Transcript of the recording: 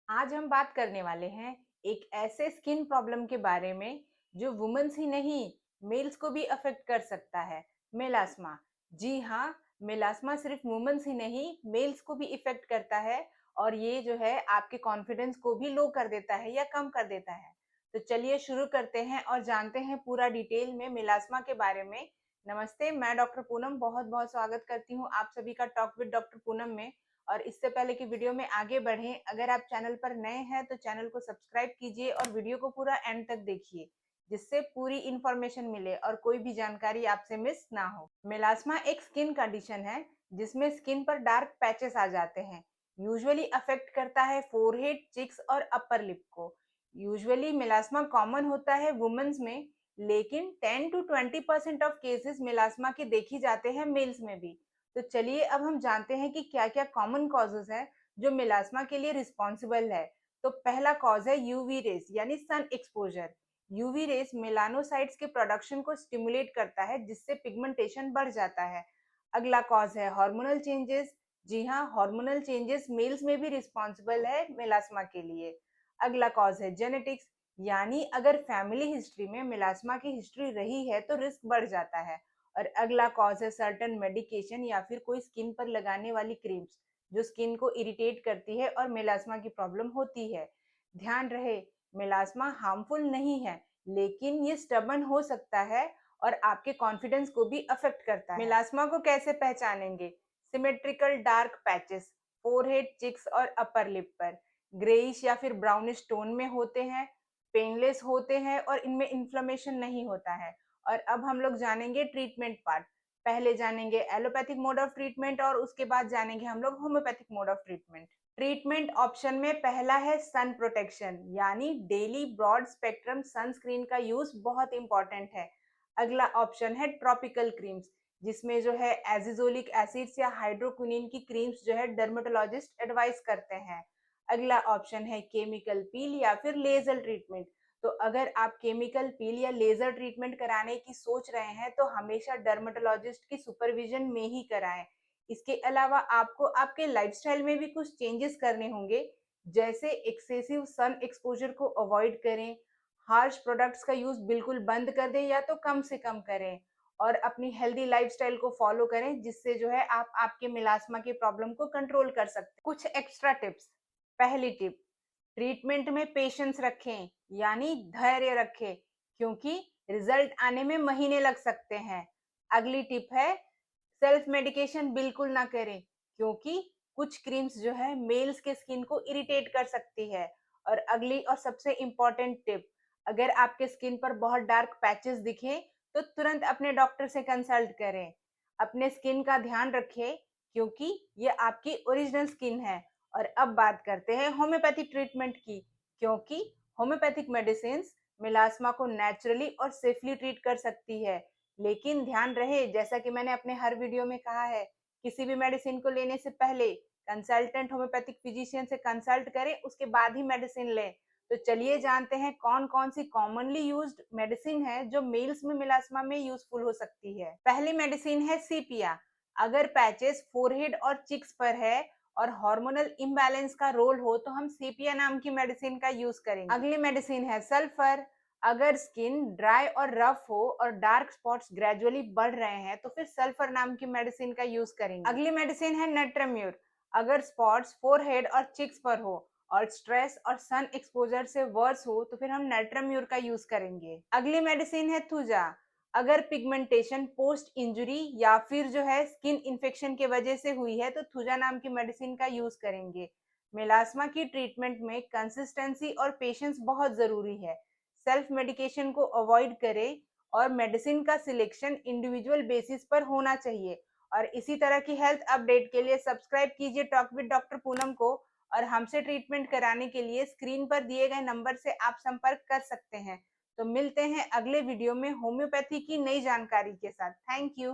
आज हम बात करने वाले हैं एक ऐसे स्किन प्रॉब्लम के बारे में जो वुमेन्स ही नहीं, मेल्स को भी अफेक्ट कर सकता है। मेलास्मा। जी हाँ, मेलास्मा सिर्फ वुमेन्स ही नहीं, मेल्स को भी इफेक्ट करता है और ये जो है आपके कॉन्फिडेंस को भी लो कर देता है या कम कर देता है। तो चलिए शुरू करते हैं और जानते हैं पूरा डिटेल में मेलास्मा के बारे में। नमस्ते, मैं डॉक्टर पूनम बहुत बहुत स्वागत करती हूँ आप सभी का टॉक विद डॉक्टर पूनम में। और इससे पहले कि वीडियो में आगे बढ़ें, अगर आप चैनल पर नए हैं तो चैनल को सब्सक्राइब कीजिए और वीडियो को पूरा एंड तक देखिए, जिससे पूरी इंफॉर्मेशन मिले और कोई भी जानकारी आपसे मिस ना हो। मेलास्मा एक स्किन कंडीशन है जिसमें स्किन पर डार्क पैचेस आ जाते हैं। यूजुअली अफेक्ट करता है फोरहेड, चिक्स और अपर लिप को। यूजुअली मेलास्मा कॉमन होता है वुमेन्स में, लेकिन 10 to 20% ऑफ केसेस मेलास्मा के देखी जाते हैं मेल्स में भी। तो चलिए अब हम जानते हैं कि क्या क्या कॉमन कॉजेज हैं जो मेलास्मा के लिए रिस्पॉन्सिबल है। तो पहला कॉज है यूवी रेस यानी sun exposure. UV rays melanocytes के प्रोडक्शन को स्टिमुलेट करता है जिससे पिगमेंटेशन बढ़ जाता है। अगला कॉज है हार्मोनल चेंजेस। जी हाँ, हार्मोनल चेंजेस मेल्स में भी रिस्पॉन्सिबल है मेलास्मा के लिए। अगला कॉज है जेनेटिक्स, यानी अगर फैमिली हिस्ट्री में मेलास्मा की हिस्ट्री रही है तो रिस्क बढ़ जाता है। और अगला कॉज है सर्टेन मेडिकेशन या फिर कोई स्किन पर लगाने वाली क्रीम्स जो स्किन को इरिटेट करती है और मेलास्मा की प्रॉब्लम होती है। ध्यान रहे, मेलास्मा हार्मफुल नहीं है, लेकिन ये स्टबन हो सकता है और आपके कॉन्फिडेंस को भी अफेक्ट करता है। मेलास्मा को कैसे पहचानेंगे? Symmetrical dark patches forehead, cheeks और अपर लिप पर ग्रेइश या फिर ब्राउनिश टोन में होते हैं, पेनलेस होते हैं और इनमें इन्फ्लेमेशन नहीं होता है। और अब हम लोग जानेंगे ट्रीटमेंट पार्ट। पहले जानेंगे एलोपैथिक मोड ऑफ ट्रीटमेंट और उसके बाद जानेंगे हम लोग homeopathic mode of treatment. Treatment option में पहला है सन प्रोटेक्शन, यानी डेली ब्रॉड स्पेक्ट्रम सनस्क्रीन का यूज बहुत इंपॉर्टेंट है। अगला ऑप्शन है ट्रॉपिकल क्रीम्स, जिसमें जो है एजिजोलिक एसिड्स या हाइड्रोक्विनिन की क्रीम्स जो है डर्मेटोलॉजिस्ट एडवाइस करते हैं। अगला ऑप्शन है केमिकल पील या फिर लेजर ट्रीटमेंट। तो अगर आप केमिकल पील या लेजर ट्रीटमेंट कराने की सोच रहे हैं तो हमेशा डर्मेटोलॉजिस्ट की सुपरविजन में ही कराएं। इसके अलावा आपको आपके लाइफस्टाइल में भी कुछ चेंजेस करने होंगे, जैसे एक्सेसिव सन एक्सपोजर को अवॉइड करें, हार्श प्रोडक्ट्स का यूज बिल्कुल बंद कर दें या तो कम से कम करें, और अपनी हेल्दी लाइफस्टाइल को फॉलो करें, जिससे जो है आप आपके मेलास्मा के प्रॉब्लम को कंट्रोल कर सकते हैं। कुछ एक्स्ट्रा टिप्स। पहली टिप, ट्रीटमेंट में पेशेंस रखें, यानी धैर्य रखें, क्योंकि रिजल्ट आने में महीने लग सकते हैं। अगली टिप है सेल्फ मेडिकेशन बिल्कुल ना करें, क्योंकि कुछ क्रीम्स जो है मेल्स के स्किन को इरिटेट कर सकती है। और अगली और सबसे इम्पोर्टेंट टिप, अगर आपके स्किन पर बहुत डार्क पैचेस दिखें तो तुरंत अपने डॉक्टर से कंसल्ट करें। अपने स्किन का ध्यान रखें, क्योंकि ये आपकी ओरिजिनल स्किन है। और अब बात करते हैं होम्योपैथिक ट्रीटमेंट की, क्योंकि होम्योपैथिक मेडिसिन मेलास्मा को नेचुरली और सेफली ट्रीट कर सकती है। लेकिन ध्यान रहे, जैसा कि मैंने अपने हर वीडियो में कहा है, किसी भी मेडिसिन को लेने से पहले कंसल्टेंट होम्योपैथिक फिजिशियन से कंसल्ट करें, उसके बाद ही मेडिसिन लें। तो चलिए जानते हैं कौन कौन सी कॉमनली यूज्ड मेडिसिन है जो मेल्स में मेलास्मा में यूजफुल हो सकती है। पहली मेडिसिन है सीपिया। अगर पैचेस फोरहेड और चिक्स पर है और हार्मोनल इम्बैलेंस का रोल हो तो हम सीपिया नाम की मेडिसिन का यूज करेंगे। अगली मेडिसिन है सल्फर। अगर स्किन ड्राई और रफ हो और डार्क स्पॉट्स ग्रेजुअली बढ़ रहे हैं तो फिर सल्फर नाम की मेडिसिन का यूज करेंगे। अगली मेडिसिन है नट्राम्यूर। अगर स्पॉट्स फोरहेड और चिक्स पर हो और स्ट्रेस और सन एक्सपोजर से वर्स हो तो फिर हम नट्राम्यूर का यूज करेंगे। अगली मेडिसिन है थुजा। अगर पिगमेंटेशन पोस्ट इंजुरी या फिर जो है स्किन इन्फेक्शन के वजह से हुई है तो थुजा नाम की मेडिसिन का यूज करेंगे। मेलास्मा की ट्रीटमेंट में कंसिस्टेंसी और पेशेंस बहुत जरूरी है। सेल्फ मेडिकेशन को अवॉइड करें और मेडिसिन का सिलेक्शन इंडिविजुअल बेसिस पर होना चाहिए। और इसी तरह की हेल्थ अपडेट के लिए सब्सक्राइब कीजिए टॉक विद डॉक्टर पूनम को, और हमसे ट्रीटमेंट कराने के लिए स्क्रीन पर दिए गए नंबर से आप संपर्क कर सकते हैं। तो मिलते हैं अगले वीडियो में होम्योपैथी की नई जानकारी के साथ। Thank you.